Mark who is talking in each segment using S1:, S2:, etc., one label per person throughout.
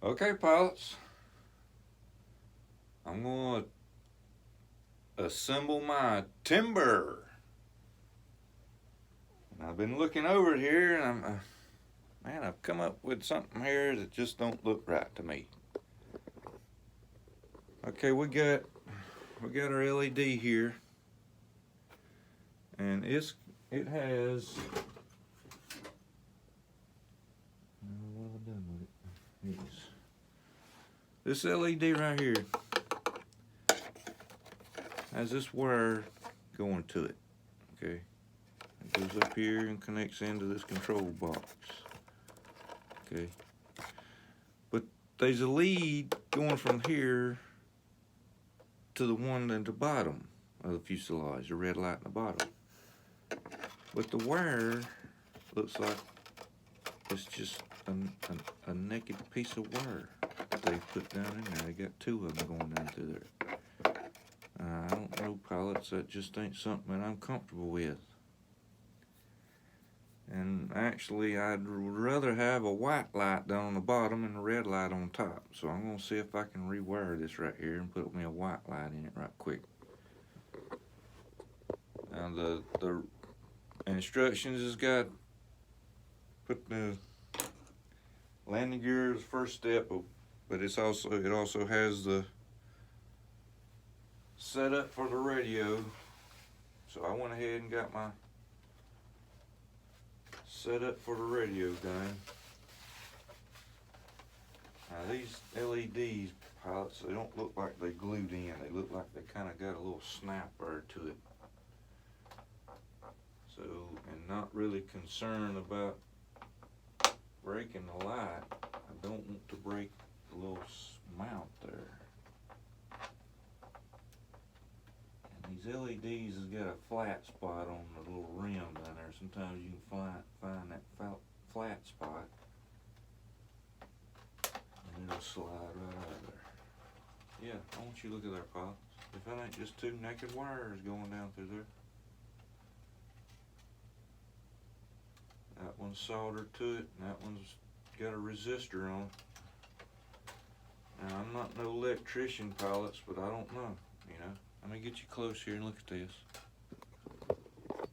S1: Okay, pilots, I'm going to assemble my timber. And I've been looking over it here, and man, I've come up with something here that just don't look right to me. Okay, we got our LED here, and it has. What have I done with it? Here it is. This LED right here has this wire going to it. Okay, it goes up here and connects into this control box. Okay, but there's a lead going from here to the one at the bottom of the fuselage, the red light in the bottom. But the wire looks like it's just a naked piece of wire they put down in there. They got two of them going down through there. I don't know, pilots, that just ain't something that I'm comfortable with. And actually, I'd rather have a white light down on the bottom and a red light on top. So I'm going to see if I can rewire this right here and put me a white light in it right quick. Now the instructions has got put the landing gear as the first step, but it also has the setup for the radio. So I went ahead and got my setup for the radio done. Now these LEDs, pilots, they don't look like they glued in. They look like they kind of got a little snapper to it. So, and not really concerned about breaking the light. I don't want to break the little mount there. And these LEDs has got a flat spot on the little rim down there. Sometimes you can find that flat spot, and it'll slide right out of there. Yeah, I want you to look at that, pilots. If that ain't just two naked wires going down through there. That one's soldered to it, and that one's got a resistor on. Now, I'm not no electrician, pilots, but I don't know, you know. Let me get you close here and look at this.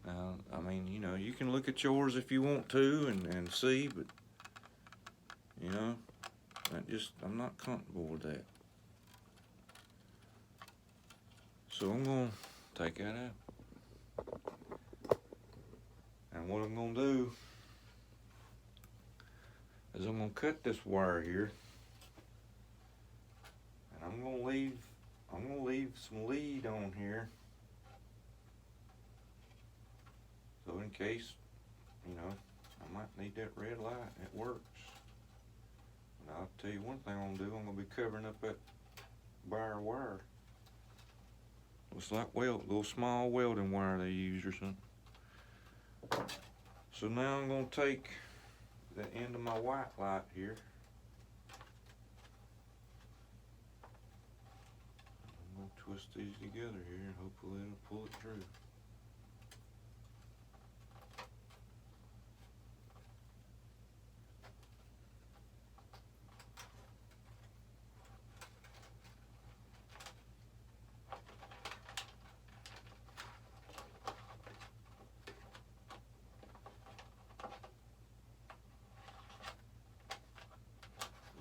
S1: Now, I mean, you know, you can look at yours if you want to and see, but, you know, I'm not comfortable with that. So I'm going to take that out. And what I'm going to do is I'm going to cut this wire here, and I'm going to leave some lead on here, so in case, you know, I might need that red light. It works. And I'll tell you one thing I'm going to do. I'm going to be covering up that bare wire. Looks like little small welding wire they use or something. So now I'm going to take the end of my white light here. I'm going to twist these together here and hopefully it'll pull it through.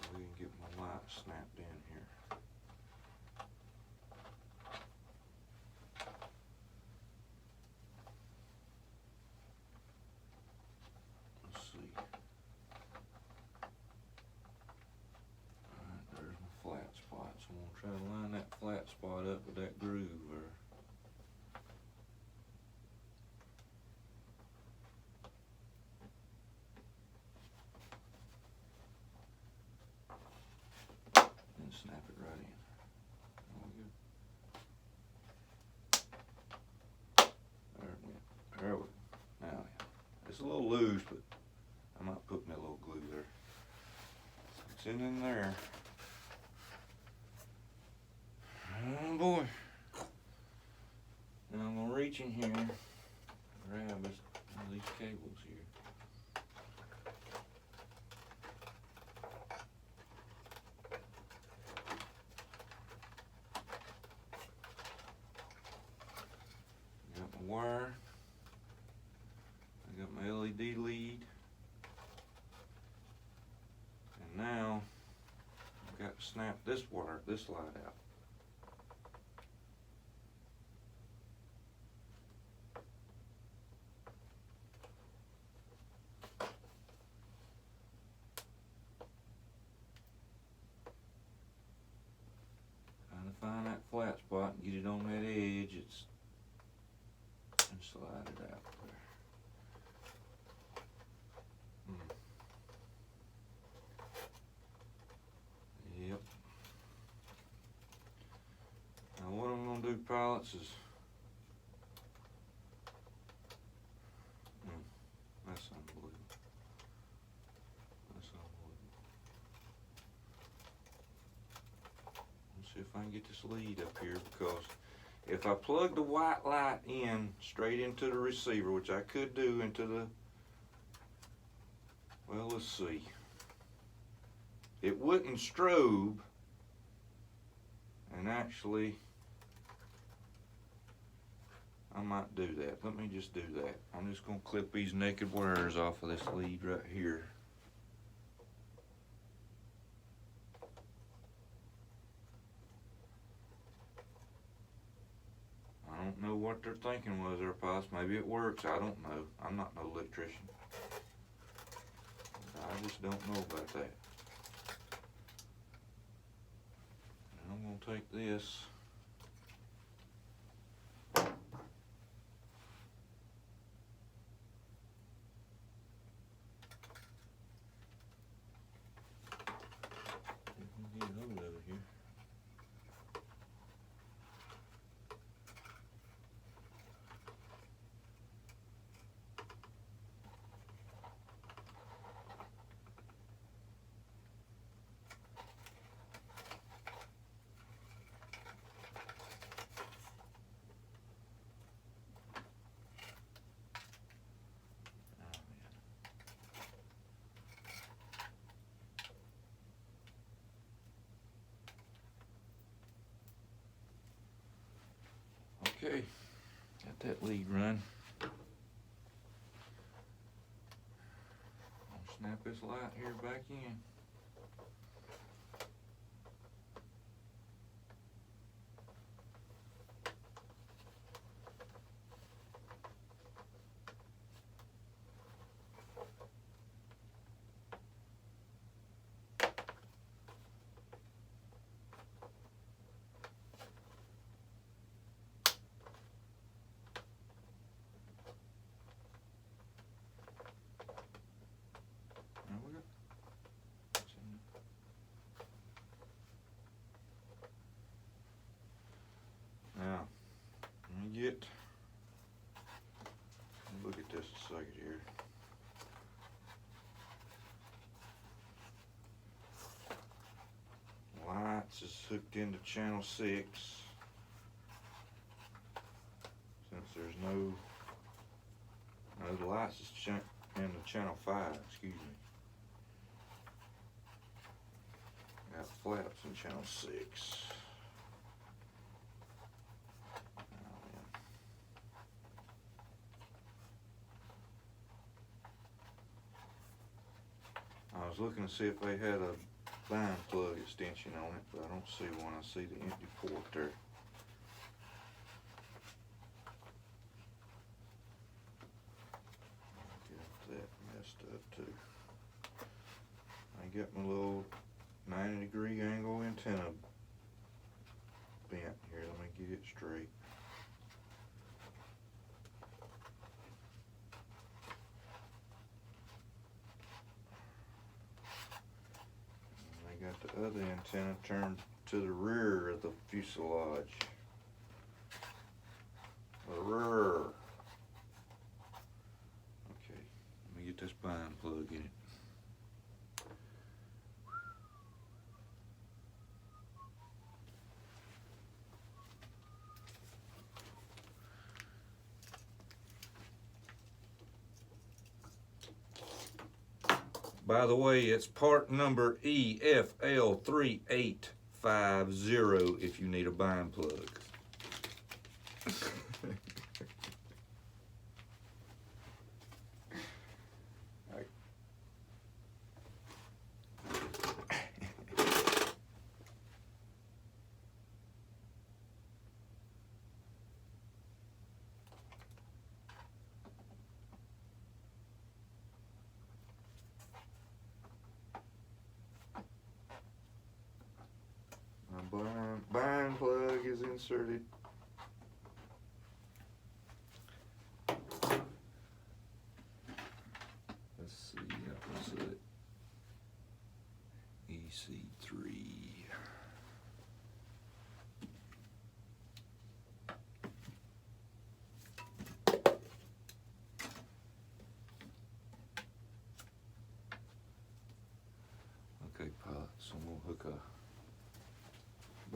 S1: So we can get my light snapped in here. Let's see. Alright, there's my flat spot. So I'm going to try to line that flat spot up with that groove there. And snap it right in. There we go. There we go. Now, it's a little loose, but I might put me a little glue there. It's in there. Oh boy. Now I'm going to reach in here and grab one of these cables here. wire. I got my LED lead. And now I've got to snap this wire, this light out. Trying to find that flat spot and get it on that edge. And slide it out there. Yep. Now what I'm gonna do, pilots, is that's unbelievable. That's unbelievable. Let's see if I can get this lead up here, because if I plug the white light in straight into the receiver, which I could do into the, well, let's see. It wouldn't strobe, and actually, I might do that. Let me just do that. I'm just gonna clip these naked wires off of this lead right here. I don't know what they're thinking was there, Pops. Maybe it works. I don't know. I'm not no electrician. I just don't know about that. And I'm gonna take this. Get hold of it here. Okay, got that lead run. I'll snap this light here back in. Now, let me look at this a second here. Lights is hooked into channel 6. Since there's no, the lights is into channel 5, excuse me. Got flaps in channel 6. I was looking to see if they had a line plug extension on it, but I don't see one. I see the empty port there. Got that messed up too. I got my little 90-degree angle antenna bent here. Let me get it straight. Got the other antenna turned to the rear of the fuselage. The rear. Okay, let me get this bind plug in it. By the way, it's part number EFL3850 if you need a bind plug. inserted. Let's see, that was it. EC3. Okay, pilot, so I'm gonna hook a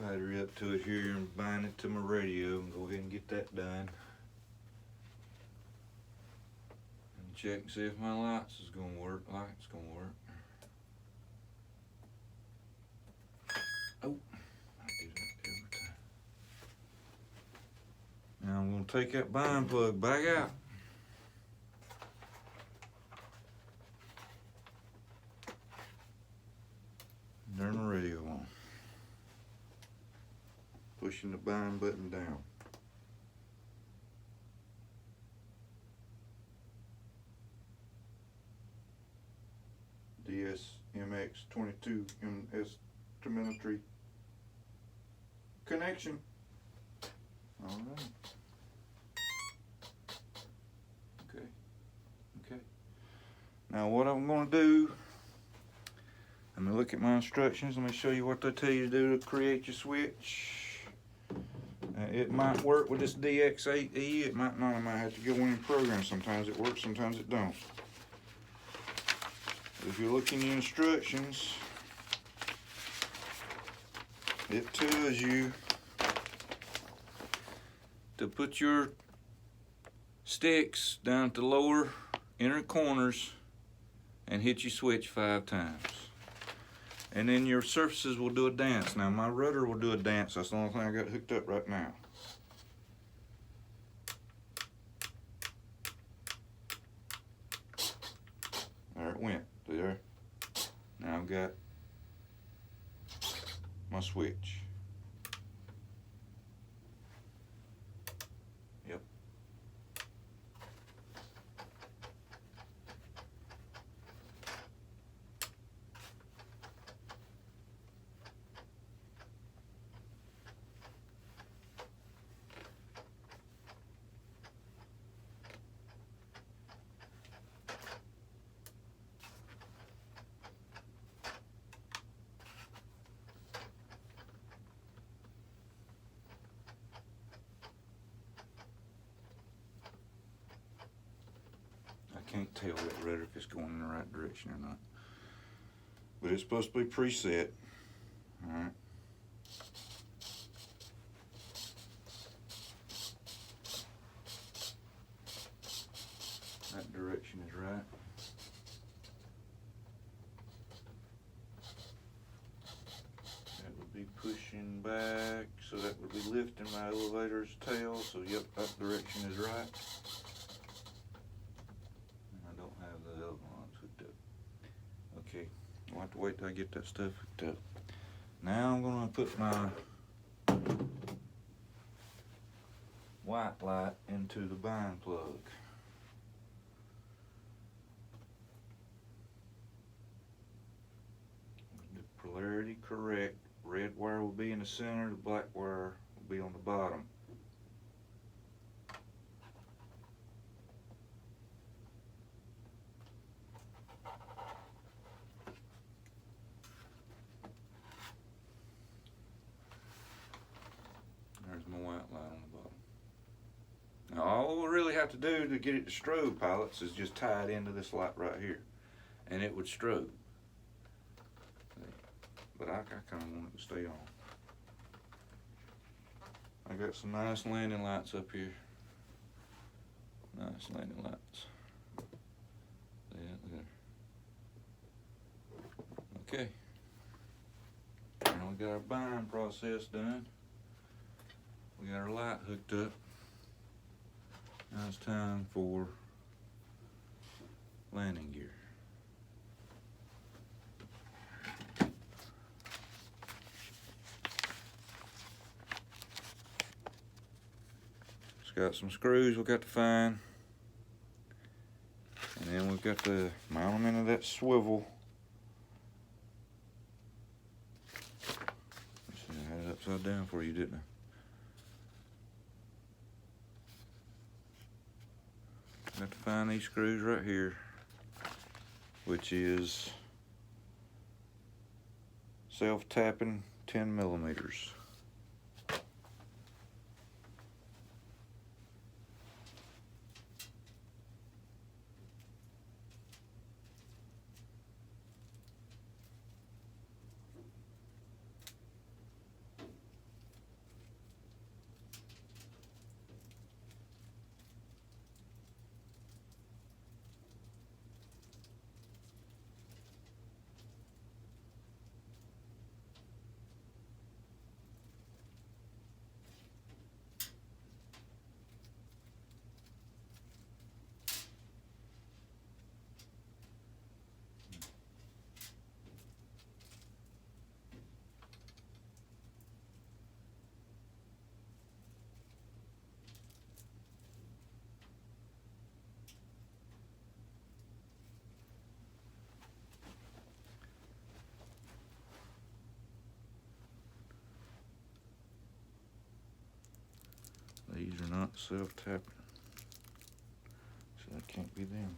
S1: battery up to it here and bind it to my radio and go ahead and get that done. And check and see if my lights is gonna work like it's gonna work. Oh, I do that every time. Now I'm gonna take that bind plug back out. Turn the radio on. Pushing the bind button down. DS-MX22 MS telemetry connection. All right. Okay. Now what I'm going to do, let me look at my instructions. Let me show you what they tell you to do to create your switch. It might work with this DX8E. It might not. I might have to go in and program. Sometimes it works, sometimes it don't. If you look in your instructions, it tells you to put your sticks down at the lower inner corners and hit your switch 5 times. And then your surfaces will do a dance. Now my rudder will do a dance. That's the only thing I got hooked up right now. There it went. There. Now I've got my switch. Yep. I can't tell that rudder if it's going in the right direction or not. But it's supposed to be preset. Alright. That direction is right. That would be pushing back, so that would be lifting my elevator's tail. So yep, that direction is right. Okay, I'll have to wait till I get that stuff hooked up. Now I'm going to put my white light into the bind plug. The polarity correct. Red wire will be in the center, the black wire will be on the bottom. There's my white light on the bottom. Now all we really have to do to get it to strobe, pilots, is just tie it into this light right here, and it would strobe. But I kind of want it to stay on. I got some nice landing lights up here. Nice landing lights. Yeah, there. Okay. Now we got our bind process done. We got our light hooked up. Now it's time for landing gear. It's got some screws we've got to find. And then we've got to mount them into that swivel. I had it upside down for you, didn't I? Got to find these screws right here, which is self-tapping 10 millimeters. These are not self-tapping, so that can't be them.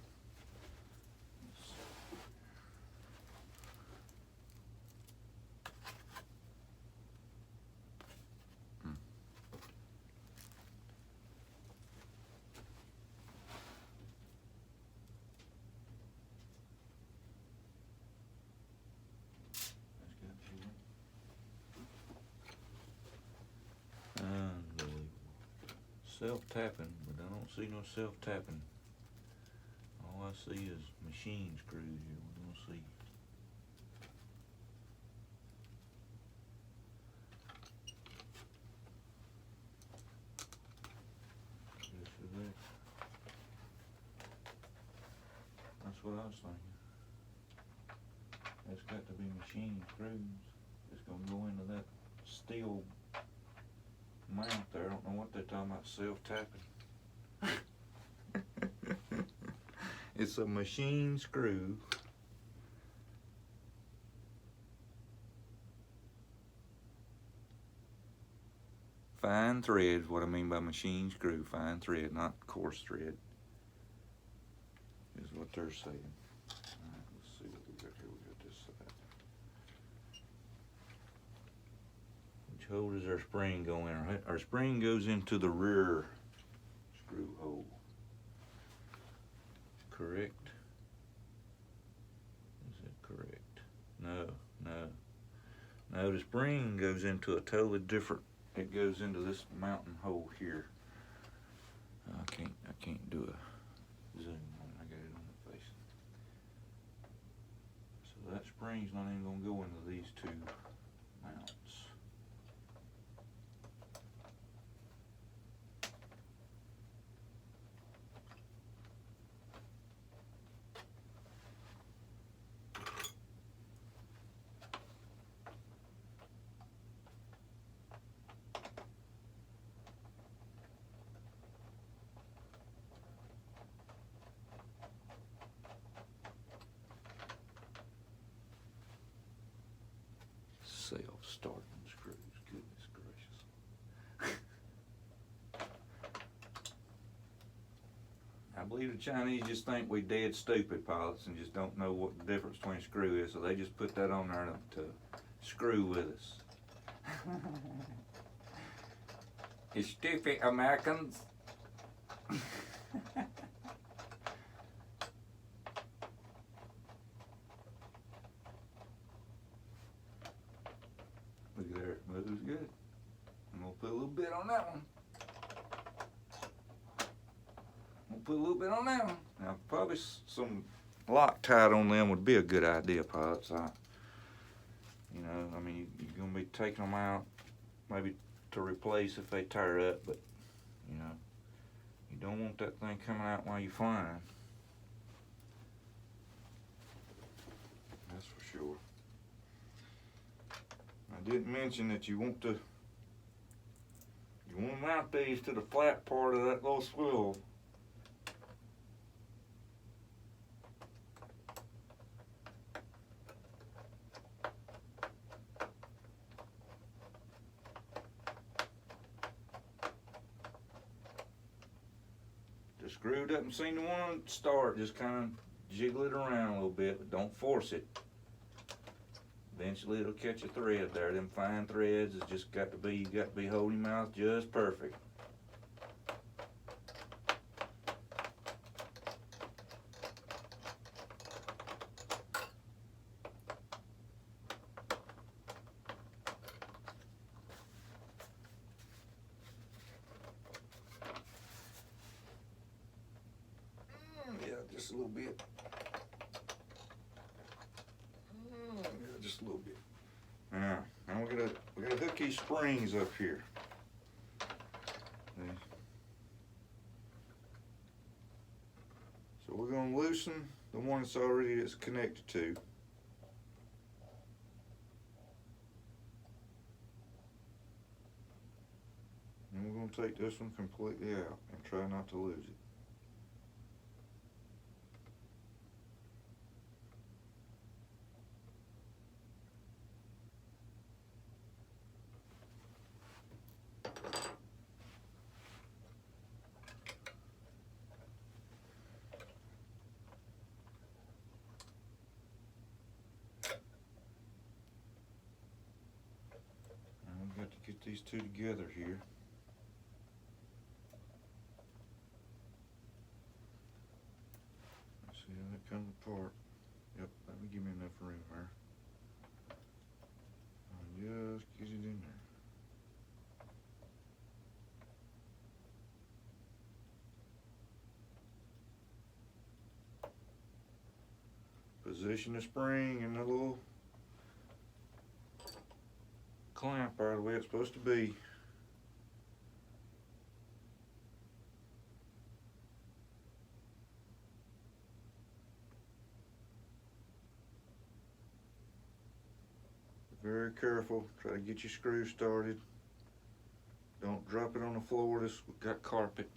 S1: Unbelievable. Self-tapping, but I don't see no self-tapping. All I see is machine screws here. We're gonna see. Just for that. That's what I was thinking. It's got to be machine screws. It's gonna go into that steel mount there. I don't know what they're talking about self-tapping. It's a machine screw. Fine thread is what I mean by machine screw. Fine thread, not coarse thread, is what they're saying. Alright, let's see what we got here. We got this side. Which hole does our spring go in? Our spring goes into the rear screw hole. Correct? Is it correct? No. No, the spring goes into a totally different, it goes into this mountain hole here. I can't do a zoom on it. I got it on the face. So that spring's not even gonna go into these two mounts. Self-starting screws, goodness gracious. I believe the Chinese just think we dead stupid pilots and just don't know what the difference between a screw is, so they just put that on there to screw with us. You stupid Americans. Look at there, it moves good. I'm gonna put a little bit on that one. Put a little bit on that one. Now, probably some Loctite on them would be a good idea, pilots. You know, I mean, you're gonna be taking them out, maybe to replace if they tear up, but you know, you don't want that thing coming out while you're flying. That's for sure. I didn't mention that you want to mount these to the flat part of that little swivel. screw doesn't seem to want to start, just kind of jiggle it around a little bit, but don't force it. Eventually it'll catch a thread there. Them fine threads has just got to be, you got to be holding your mouth just perfect. Yeah, just a little bit. Yeah, just a little bit. Now we gotta hook these springs up here. Okay. So we're gonna loosen the one that's connected to. And we're gonna take this one completely out and try not to lose it. I've got to get these two together here. Let's see how that comes apart. Yep, let me give me enough room there. I'll just get it in there. Position the spring in the little clamp there the way it's supposed to be. Very careful, try to get your screw started. Don't drop it on the floor, this got carpet.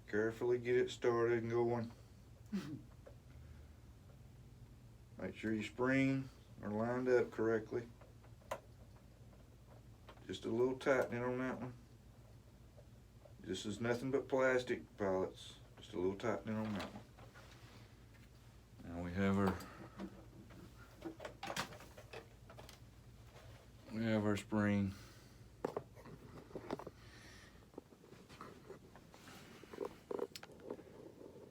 S1: Carefully get it started and going. Make sure your springs are lined up correctly. Just a little tightening on that one. This is nothing but plastic pilots. Just a little tightening on that one. Now we have our spring.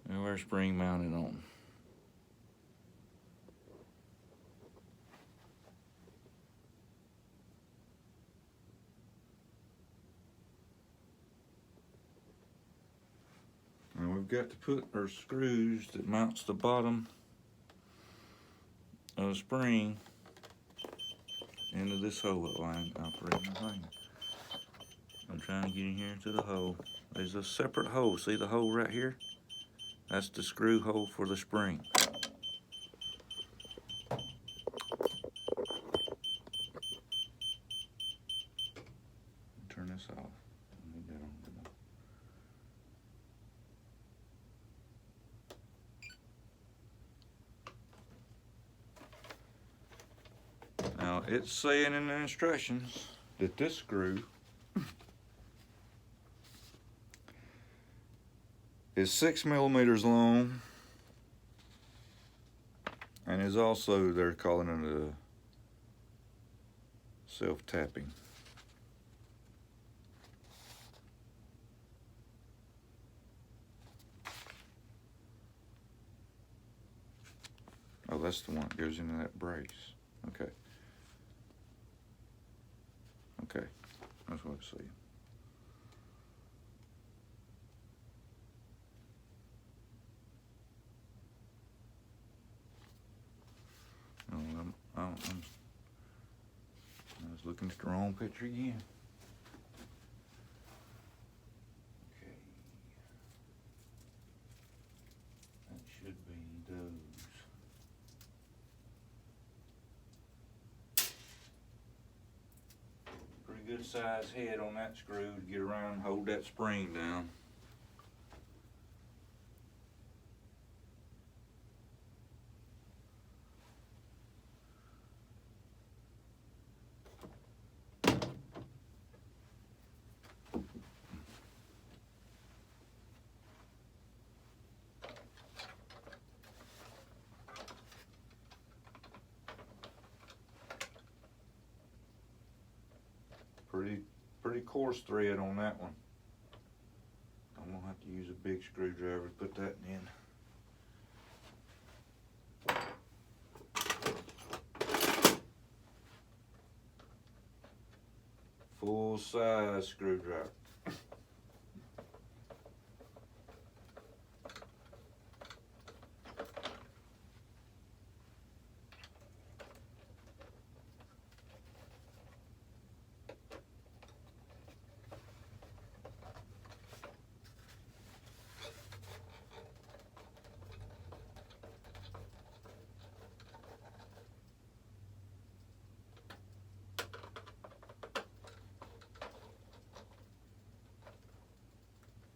S1: We have our spring mounted on. Now we've got to put our screws that mounts the bottom of the spring into this hole that line operating the thing. I'm trying to get in here to the hole. There's a separate hole. See the hole right here? That's the screw hole for the spring. Turn this off. Leave that on. Now it's saying in the instructions that this screw is 6 millimeters long and is also, they're calling it a self-tapping. Oh, that's the one that goes into that brace. Okay. Okay, that's what I see. I was looking at the wrong picture again. Okay. That should be those. Pretty good size head on that screw to get around and hold that spring down. coarse thread on that one. I'm gonna have to use a big screwdriver to put that in. Full size screwdriver.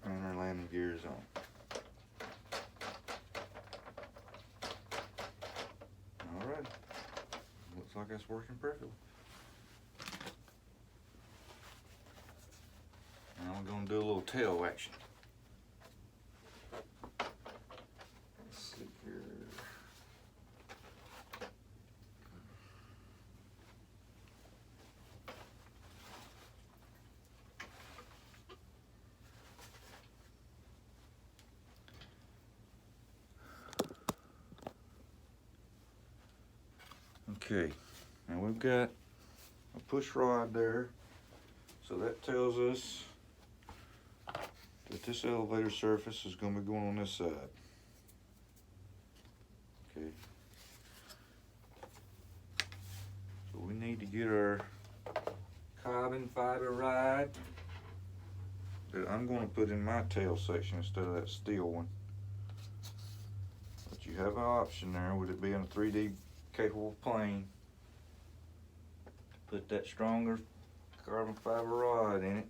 S1: And our landing gear is on. Alright, looks like it's working perfectly. Now we're going to do a little tail action. Let's see here. Okay, now we've got a push rod there, so that tells us that this elevator surface is going to be going on this side. Okay, so we need to get our carbon fiber rod that I'm going to put in my tail section instead of that steel one. But you have an option there with it being a 3D capable plane. Put that stronger carbon fiber rod in it,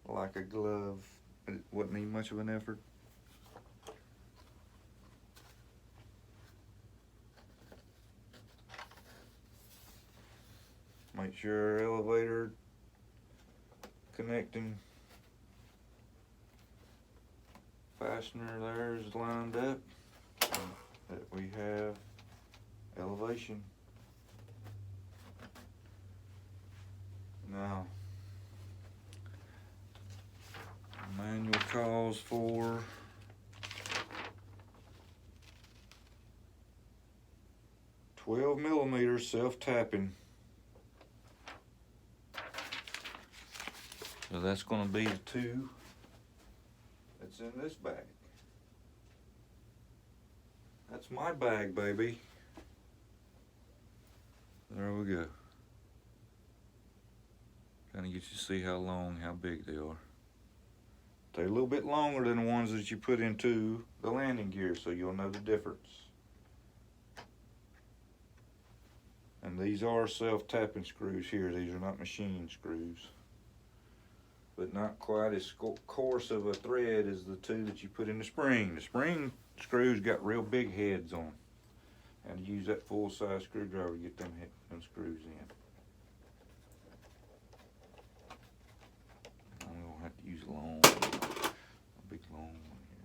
S1: like a glove. It wouldn't need much of an effort. Make sure our elevator connecting fastener there is lined up, that we have elevation. Now, the manual calls for 12mm self-tapping. So that's going to be the 2 that's in this bag. That's my bag, baby. There we go. Kind of get you to see how long, how big they are. They're a little bit longer than the ones that you put into the landing gear, so you'll know the difference. And these are self-tapping screws here. These are not machine screws. But not quite as coarse of a thread as the 2 that you put in the spring. The spring screws got real big heads on. And use that full-size screwdriver to get them screws in. I'm gonna have to use a big long one here.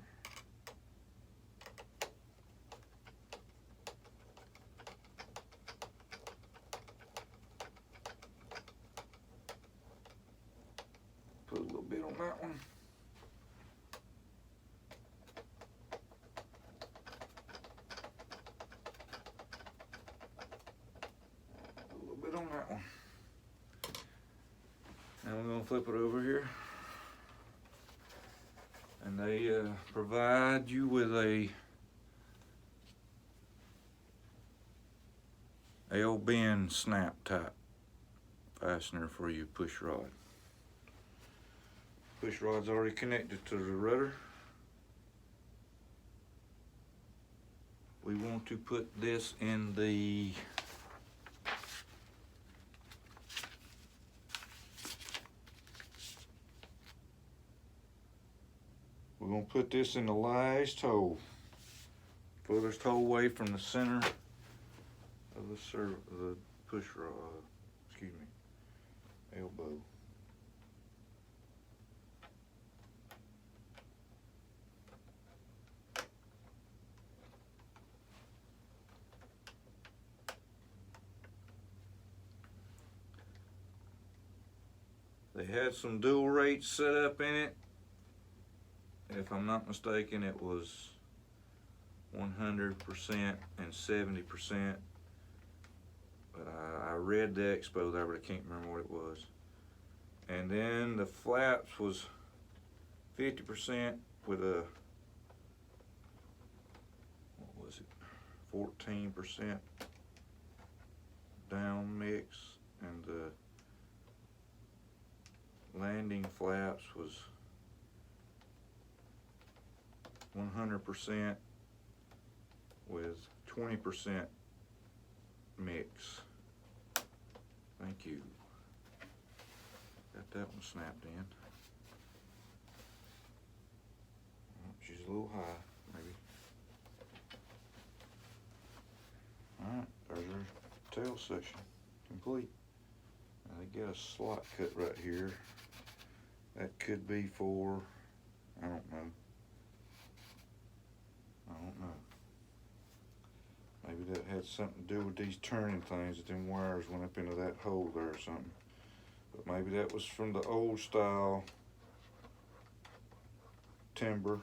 S1: Put a little bit on that one. On that one. Now we're going to flip it over here, and they provide you with a L-bend snap type fastener for your push rod. Push rod's already connected to the rudder. We want to put this in the We're going to put this in the last hole, furthest hole away from the center of the push rod, elbow. They had some dual rates set up in it. If I'm not mistaken, it was 100% and 70%. But I read the expo there, but I can't remember what it was. And then the flaps was 50% with a, what was it, 14% down mix, and the landing flaps was 100% with 20% mix. Thank you. Got that one snapped in. Oh, she's a little high, maybe. Alright, there's her tail section complete. Now they get a slot cut right here. That could be for, I don't know. Maybe that had something to do with these turning things, that them wires went up into that hole there or something. But maybe that was from the old style timber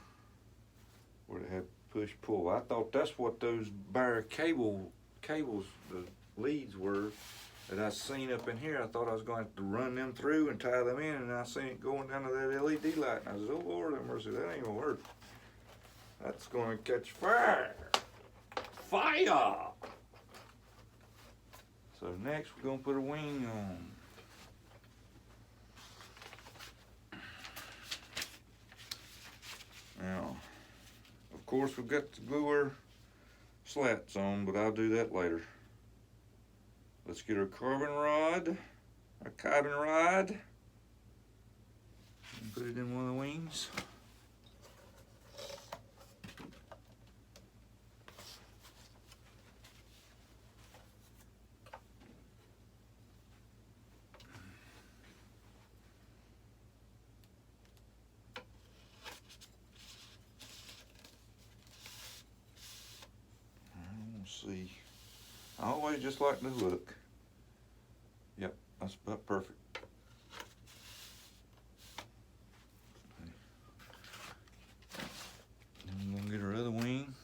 S1: where it had push pull. I thought that's what those bare cables, the leads were that I seen up in here. I thought I was going to have to run them through and tie them in, and I seen it going down to that LED light, and I said, oh Lord have mercy, that ain't gonna work. That's gonna catch fire. Fire! So next we're gonna put a wing on. Now, of course we've got to glue our slats on, but I'll do that later. Let's get our carbon rod, our cotton rod, and put it in one of the wings. See, I always just like the look. Yep, that's about perfect. Then we're gonna get our other wing.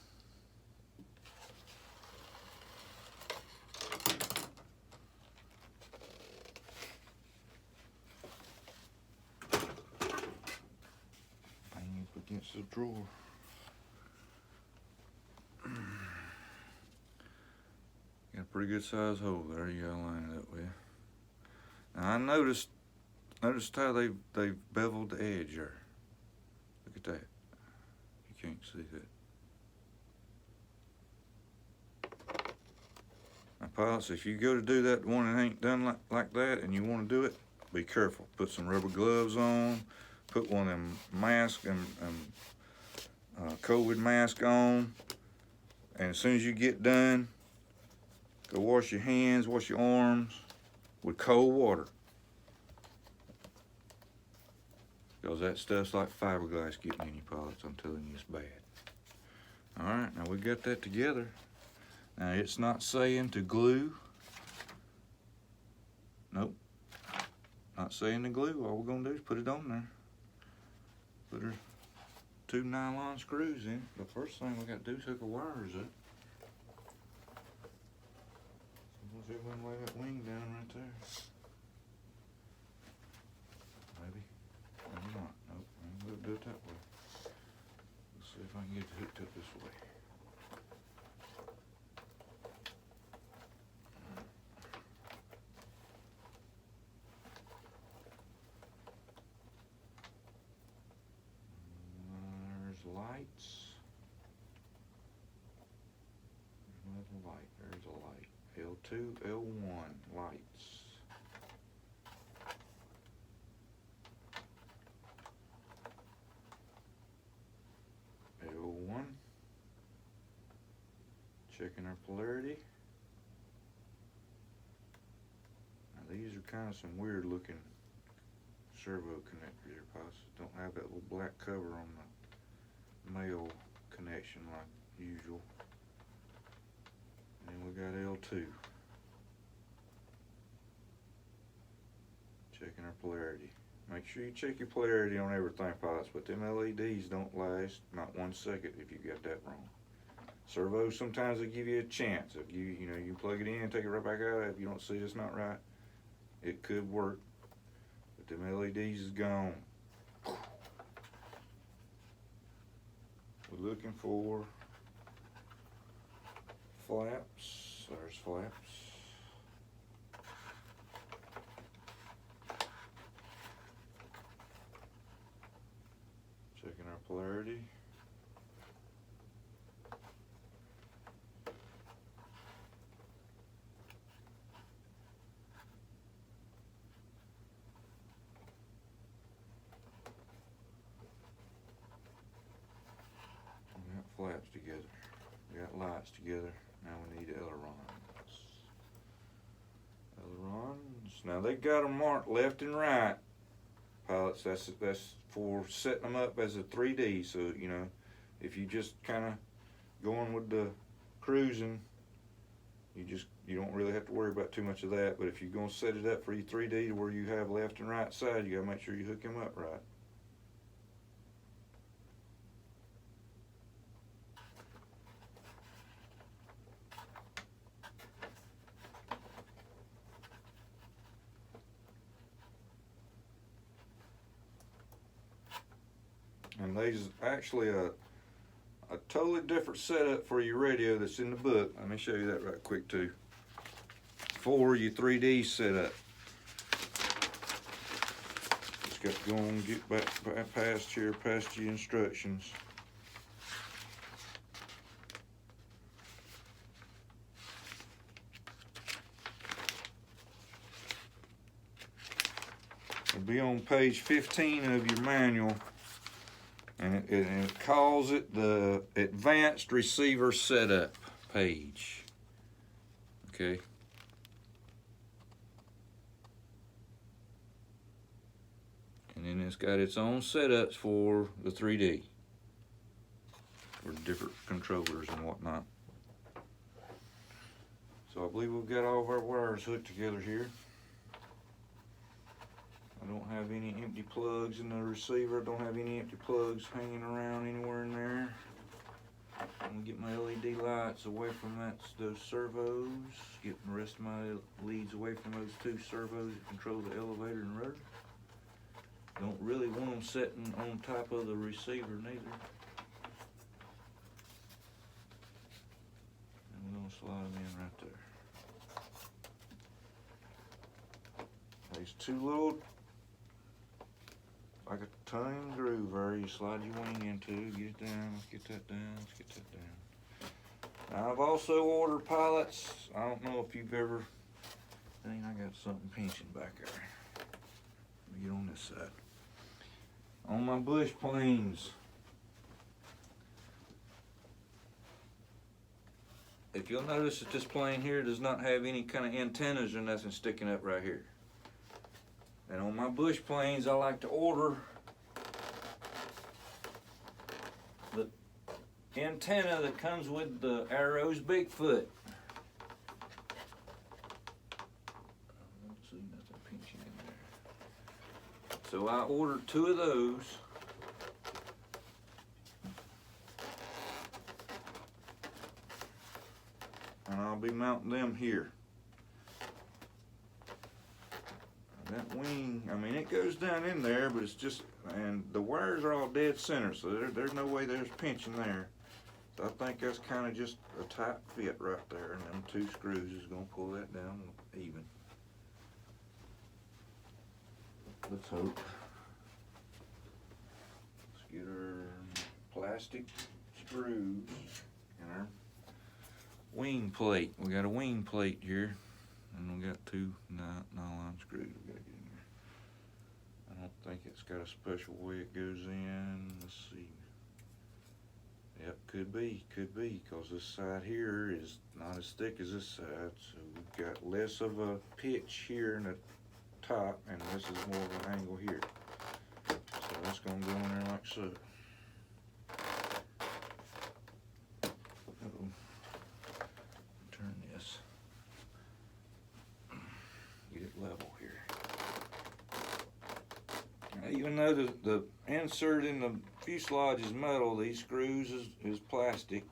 S1: Hang up against the drawer. Got a pretty good size hole there. You gotta line it up with. Now I noticed how they've beveled the edge there. Look at that. You can't see that. Now pilots, if you go to do that one that ain't done like that and you want to do it, be careful. Put some rubber gloves on. Put one of them masks and COVID mask on. And as soon as you get done, go wash your hands, wash your arms with cold water. Because that stuff's like fiberglass getting in your pilots, I'm telling you, it's bad. Alright, now we got that together. Now it's not saying to glue. Nope. Not saying to glue. All we're gonna do is put it on there. Put our 2 nylon screws in. The first thing we gotta do is hook our wires up. Let's see if we can lay that wing down right there. Maybe. Maybe not. Nope. We'll do it that way. Let's see if I can get it hooked up this way. There's lights. There's another light. There's a light. L2, L1 lights. L1. Checking our polarity. Now these are kind of some weird looking servo connectors here, possibly. Don't have that little black cover on the male connection like usual. And we got L2. Checking our polarity. Make sure you check your polarity on everything, pilots, but them LEDs don't last not 1 second if you got that wrong. Servos, sometimes they give you a chance. If you know, you plug it in, take it right back out. If you don't see it's not right, it could work. But them LEDs is gone. We're looking for flaps. There's flaps. Checking our polarity. We got flaps together. We got lights together. Now we need ailerons. Ailerons. Now they got them marked left and right. Pilots, that's for setting them up as a 3D. So, you know, if you just kind of going with the cruising, you don't really have to worry about too much of that. But if you're going to set it up for your 3D to where you have left and right side, you got to make sure you hook them up right. And there's actually a totally different setup for your radio that's in the book. Let me show you that right quick too. For your 3D setup. Just got to go and get back past your instructions. It'll be on page 15 of your manual. And it calls it the Advanced Receiver Setup page. Okay. And then it's got its own setups for the 3D. For different controllers and whatnot. So I believe we've got all of our wires hooked together here. I don't have any empty plugs in the receiver. I don't have any empty plugs hanging around anywhere in there. I'm gonna get my LED lights away from those servos. Get the rest of my leads away from those 2 servos that control the elevator and rudder. Don't really want them sitting on top of the receiver neither. And we're gonna slide them in right there. These 2 little, like a tongue groove there, you slide your wing into, get it down, let's get that down, let's get that down. Now I've also ordered pilots. I don't know if you've ever, dang, I got something pinching back there. Let me get on this side. On my bush planes, if you'll notice that this plane here does not have any kind of antennas or nothing sticking up right here. And on my bush planes, I like to order the antenna that comes with the Arrow's Bigfoot. I don't see nothing pinching in there. So I ordered 2 of those. And I'll be mounting them here. That wing, I mean, it goes down in there, but it's just, and the wires are all dead center, so there's no way there's pinching there. So I think that's kind of just a tight fit right there, and them 2 screws is going to pull that down even. Let's hope. Let's get our plastic screws and our wing plate. We got a wing plate here. And we got 2 nylon screws we gotta get in there. I don't think it's got a special way it goes in. Let's see. Yep, could be, because this side here is not as thick as this side. So we've got less of a pitch here in the top, and this is more of an angle here. So that's gonna go in there like so. Turn this. Get it level here. even though the insert in the fuselage is metal, these screws is plastic.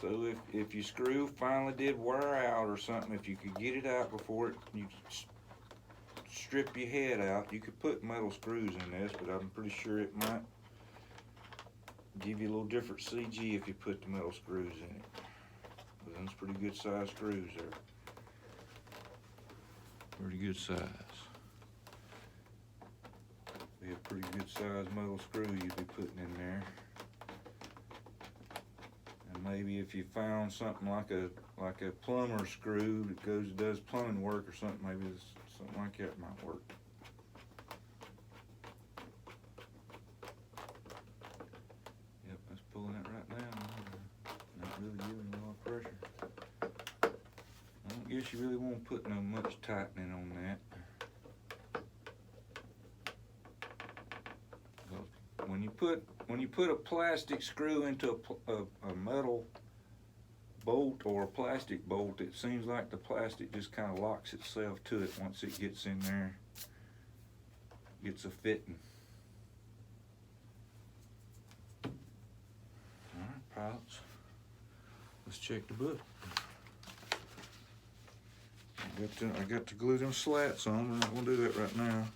S1: So if your screw finally did wear out or something, if you could get it out before you strip your head out, you could put metal screws in this, but I'm pretty sure it might give you a little different CG if you put the metal screws in it. But those pretty good size screws there. Pretty good size. Be a pretty good size metal screw you'd be putting in there. And maybe if you found something like a plumber screw that does plumbing work or something, maybe something like that might work. Yep, that's pulling it right now. Not really giving a lot of pressure. I don't guess you really won't put no much tightening on that. When you put a plastic screw into a metal bolt or a plastic bolt, it seems like the plastic just kind of locks itself to it once it gets in there, gets a fitting. All right, pilots, let's check the book. I got to glue them slats on. We're not gonna do that right now.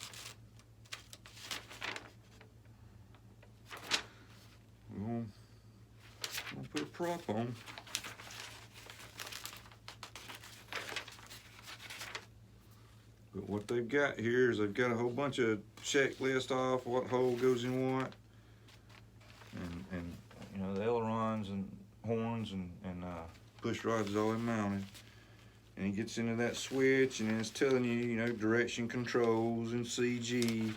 S1: We're gonna put a prop on. But what they've got here is they've got a whole bunch of checklist off what hole goes in what, and you know, the ailerons and horns and push rods is all in mounted. And it gets into that switch, and then it's telling you, you know, direction controls and CG.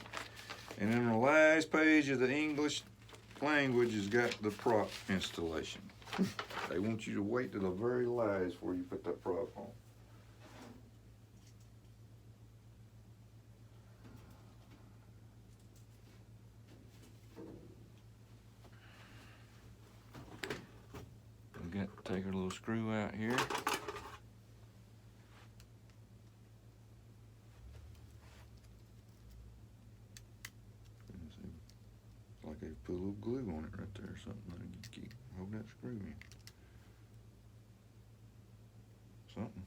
S1: And then the last page of the English language has got the prop installation. They want you to wait to the very last before you put that prop on. We got to take our little screw out here. Like they put a little glue on it right there or something. Like you keep hold that screw in. Something.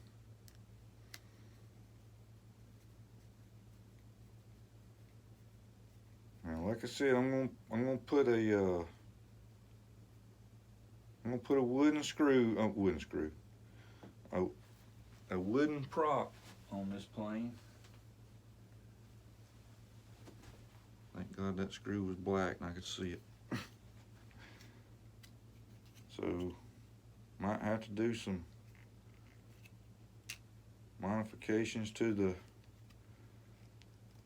S1: Now, like I said, I'm gonna put a wooden screw, a wooden prop on this plane. Thank God that screw was black and I could see it. So, might have to do some modifications to the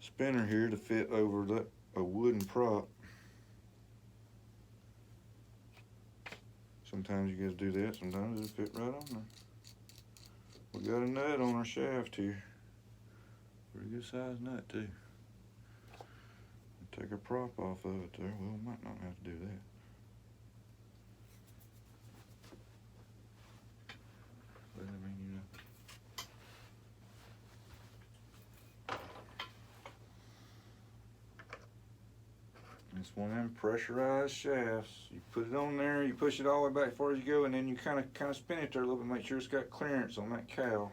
S1: spinner here to fit over a wooden prop. Sometimes you guys do that, sometimes it'll fit right on there. We got a nut on our shaft here. Pretty good size nut too. Take a prop off of it there. Well, we might not have to do that. But I mean, you know. It's one of them pressurized shafts. You put it on there, you push it all the way back as far as you go, and then you kind of spin it there a little bit, make sure it's got clearance on that cowl.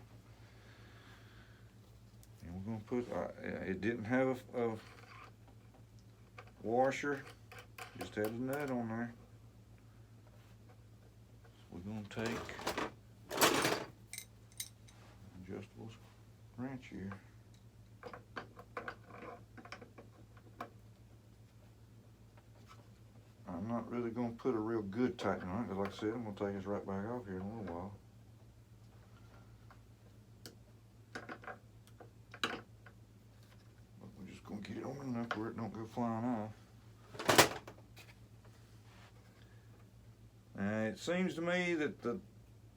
S1: And we're gonna put. It didn't have a washer, just had a nut on there. So we're gonna take adjustable wrench here. I'm not really gonna put a real good tightening on it, because like I said, I'm gonna take this right back off here in a little while. Get it on enough where it don't go flying off. It seems to me that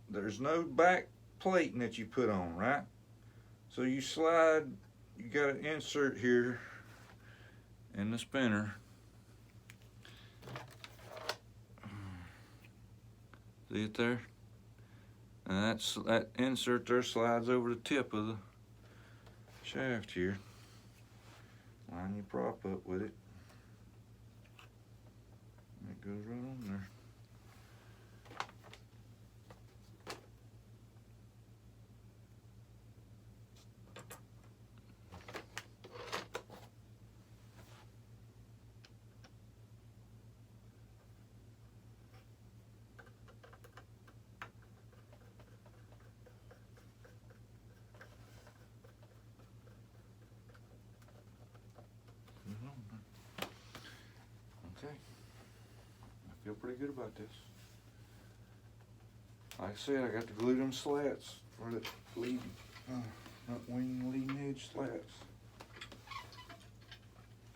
S1: there's no back plating that you put on, right? So you slide, you got an insert here in the spinner. See it there? And that insert there slides over the tip of the shaft here. I line your prop up with it. It goes right on there. Okay, I feel pretty good about this. Like I said, I got to glue them slats for the leading, not wing leading edge slats.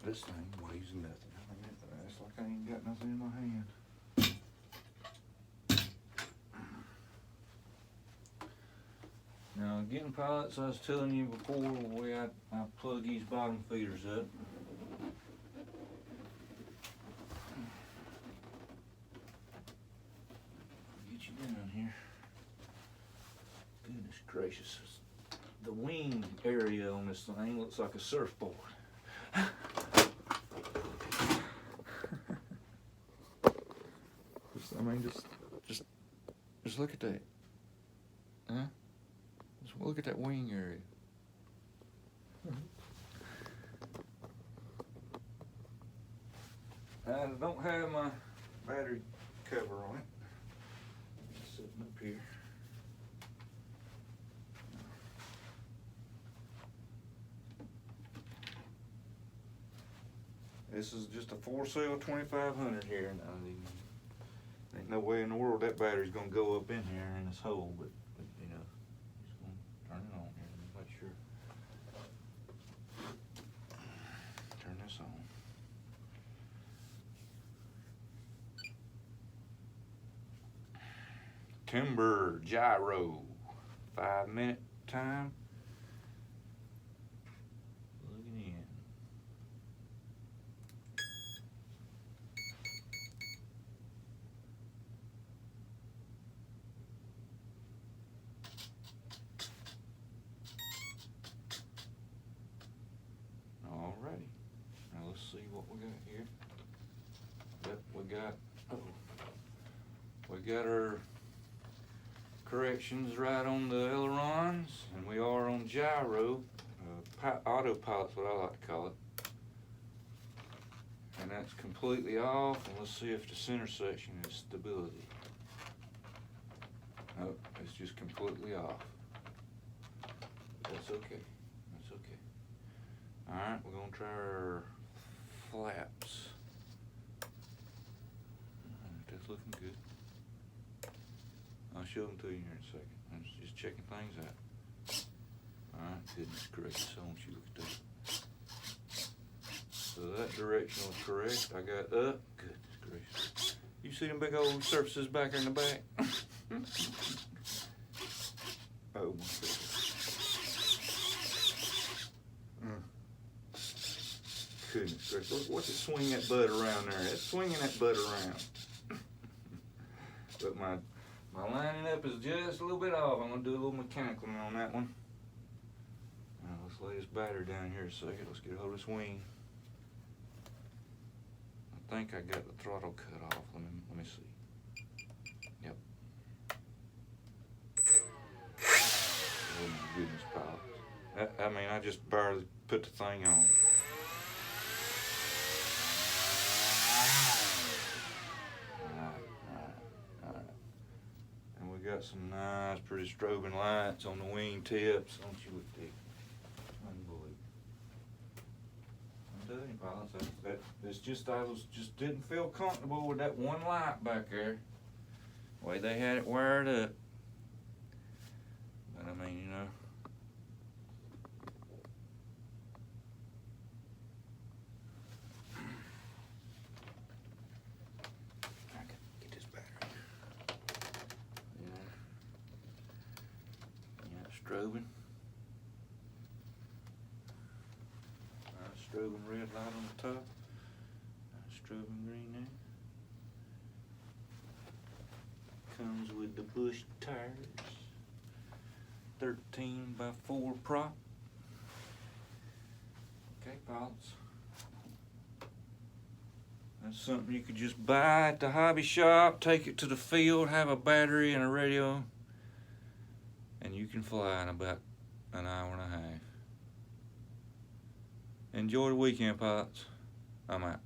S1: This thing weighs nothing. I mean, it's like I ain't got nothing in my hand. Now again, pilots, I was telling you before the way I plug these bottom feeders up. Get you down here. Goodness gracious. The wing area on this thing looks like a surfboard. I mean, just look at that. Huh? Just look at that wing area. I don't have my battery cover on it. It's sitting up here. This is just a 4-cell 2500 here. Ain't no way in the world that battery's gonna go up in here in this hole, but you know, just gonna turn it on here and make sure. Turn this on. Timber gyro, 5-minute time. Plugging in. Alrighty, now let's see what we got here. Yep, we got our corrections right on the ailerons, and we are on gyro, autopilot's what I like to call it. And that's completely off, and let's see if the center section is stability. Nope, it's just completely off. That's okay, that's okay. Alright, we're gonna try our flaps. That's looking good. I'll show them to you here in a second. I'm just checking things out. Alright, goodness gracious, I want you to look at that. So that direction was correct. I got up. Goodness gracious. You see them big old surfaces back there in the back? Oh my goodness. Goodness gracious. What's it swing that butt around there? It's swinging that butt around. But my lining up is just a little bit off. I'm going to do a little mechanical on that one. Now let's lay this battery down here a second. Let's get a hold of this wing. I think I got the throttle cut off. Let me see. Yep. Oh my goodness, pal. I mean, I just barely put the thing on. Got some nice, pretty strobing lights on the wing tips. Don't you look at that? Unbelievable. I'm telling you, pilots, it's just, I didn't feel comfortable with that one light back there. The way they had it wired up. But I mean, you know. Strobing. Strobing red light on the top. Strobing green there. Comes with the Bush tires. 13 by 4 prop. Okay, pilots. That's something you could just buy at the hobby shop, take it to the field, have a battery and a radio, and you can fly in about an hour and a half. Enjoy the weekend, pilots. I'm out.